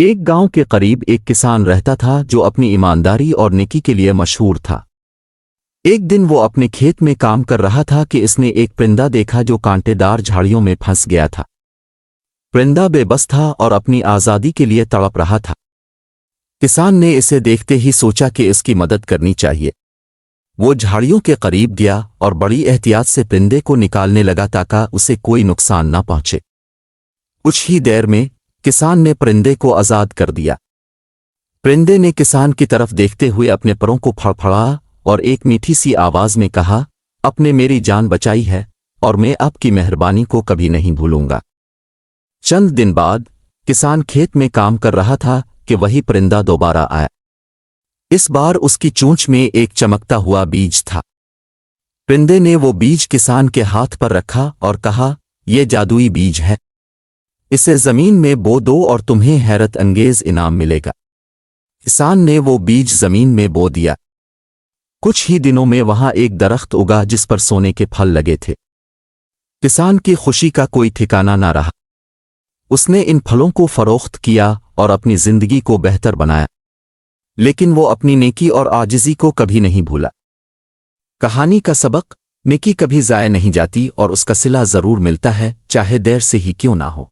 एक गांव के करीब एक किसान रहता था जो अपनी ईमानदारी और नेकी के लिए मशहूर था। एक दिन वो अपने खेत में काम कर रहा था कि इसने एक परिंदा देखा जो कांटेदार झाड़ियों में फंस गया था। परिंदा बेबस था और अपनी आज़ादी के लिए तड़प रहा था। किसान ने इसे देखते ही सोचा कि इसकी मदद करनी चाहिए। वो झाड़ियों के करीब गया और बड़ी एहतियात से परिंदे को निकालने लगा ताकि उसे कोई नुकसान न पहुंचे। कुछ ही देर में किसान ने परिंदे को आज़ाद कर दिया। परिंदे ने किसान की तरफ देखते हुए अपने परों को फड़फड़ाया और एक मीठी सी आवाज में कहा, आपने मेरी जान बचाई है और मैं आपकी मेहरबानी को कभी नहीं भूलूंगा। चंद दिन बाद किसान खेत में काम कर रहा था कि वही परिंदा दोबारा आया। इस बार उसकी चोंच में एक चमकता हुआ बीज था। परिंदे ने वो बीज किसान के हाथ पर रखा और कहा, यह जादुई बीज है, इसे जमीन में बो दो और तुम्हें हैरत अंगेज इनाम मिलेगा। किसान ने वो बीज जमीन में बो दिया। कुछ ही दिनों में वहां एक दरख्त उगा जिस पर सोने के फल लगे थे। किसान की खुशी का कोई ठिकाना ना रहा। उसने इन फलों को फरोख्त किया और अपनी जिंदगी को बेहतर बनाया, लेकिन वो अपनी नेकी और आजिज़ी को कभी नहीं भूला। कहानी का सबक, नेकी कभी ज़ाया नहीं जाती और उसका सिला ज़रूर मिलता है, चाहे देर से ही क्यों ना हो।